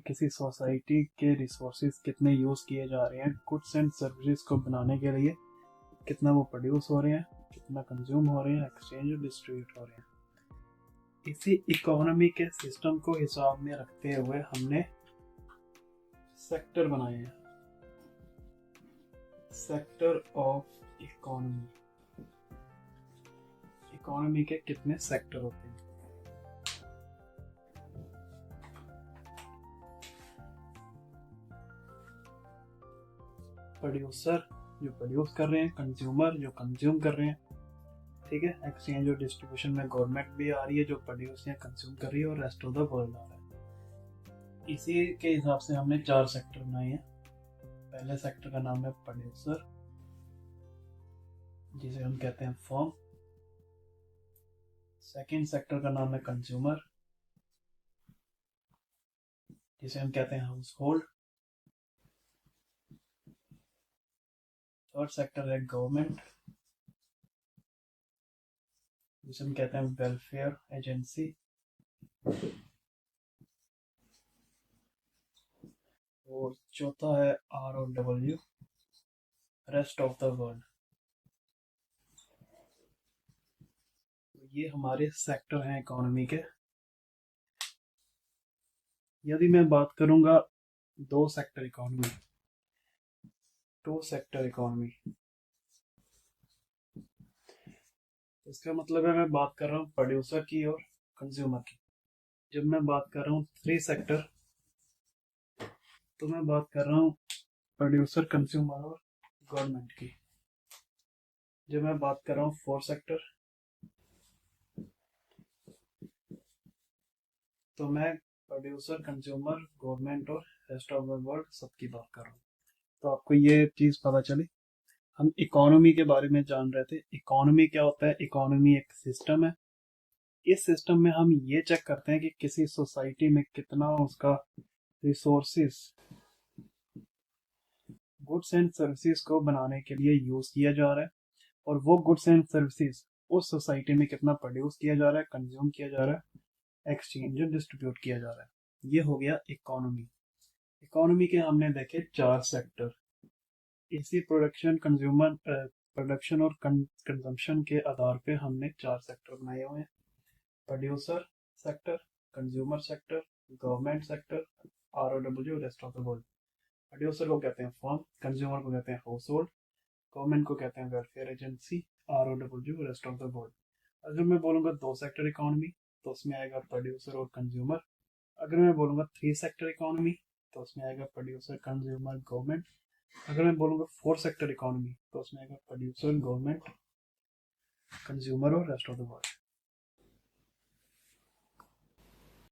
किसी सोसाइटी के रिसोर्सेज कितने यूज़ किए जा रहे हैं, गुड्स एंड सर्विसेज को बनाने के लिए कितना वो प्रोड्यूस हो रहे हैं, कितना कंज्यूम हो रहे हैं, एक्सचेंज और डिस्ट्रीब्यूट हो रहे हैं। इसी इकोनॉमी के सिस्टम को हिसाब में रखते हुए हमने सेक्टर बनाए हैं। Sector of economy. इकोनॉमी के कितने सेक्टर होते हैं? प्रोड्यूसर जो प्रोड्यूस कर रहे हैं, कंज्यूमर जो कंज्यूम कर रहे हैं, ठीक है। एक्सचेंज और डिस्ट्रीब्यूशन में गवर्नमेंट भी आ रही है जो प्रोड्यूस या कंज्यूम कर रही है, और रेस्ट ऑफ द वर्ल्ड आ रहा है। इसी के हिसाब से हमने 4 सेक्टर बनाए हैं। पहले सेक्टर का नाम है प्रोड्यूसर, जिसे हम कहते हैं फर्म। सेकेंड सेक्टर का नाम है कंज्यूमर, जिसे हम कहते हैं हाउस होल्ड। थर्ड सेक्टर है गवर्नमेंट, जिसे हम कहते हैं वेलफेयर एजेंसी। और चौथा है ROW, rest of the world. ये हमारे सेक्टर हैं इकोनॉमी के। यदि मैं बात करूंगा दो sector economy, two sector economy, इसका मतलब है मैं बात कर रहा हूँ प्रोड्यूसर की और कंज्यूमर की। जब मैं बात कर रहा हूँ 3 सेक्टर, तो मैं बात कर रहा हूँ प्रोड्यूसर, कंज्यूमर और गवर्नमेंट की। जब मैं बात कर रहा हूँ 4 सेक्टर, तो मैं प्रोड्यूसर, कंज्यूमर, गवर्नमेंट और रेस्ट ऑफ द वर्ल्ड सबकी बात कर रहा हूँ। तो आपको ये चीज पता चली। हम इकोनॉमी के बारे में जान रहे थे। इकोनॉमी क्या होता है? इकोनॉमी एक सिस्टम है। इस सिस्टम में हम ये चेक करते हैं कि किसी सोसाइटी में कितना उसका रिसोर्सेस गुड्स एंड सर्विसेज को बनाने के लिए यूज किया जा रहा है, और वो गुड्स एंड सर्विसेज उस सोसाइटी में कितना प्रोड्यूस किया जा रहा है, कंज्यूम किया जा रहा है, एक्सचेंज और डिस्ट्रीब्यूट किया जा रहा है। ये हो गया इकोनॉमी। इकोनॉमी के हमने देखे 4 सेक्टर। इसी प्रोडक्शन और कंजम्पशन के आधार पे हमने 4 सेक्टर बनाए हुए हैं। Producer sector, consumer sector, government sector, ROW, rest of the world. Producer को कहते हैं फर्म, कंज्यूमर को कहते हैं हाउस होल्ड, गवर्नमेंट को कहते हैं welfare agency, ROW, rest of the world. अगर मैं बोलूंगा 2 सेक्टर इकोनॉमी, तो उसमें आएगा प्रोड्यूसर और कंज्यूमर। अगर मैं बोलूंगा 3 सेक्टर इकोनॉमी, तो उसमें आएगा प्रोड्यूसर, कंज्यूमर, गवर्नमेंट। अगर मैं बोलूंगा 4 सेक्टर इकोनॉमी, तो उसमें आएगा प्रोड्यूसर, गवर्नमेंट, कंज्यूमर और रेस्ट ऑफ द वर्ल्ड।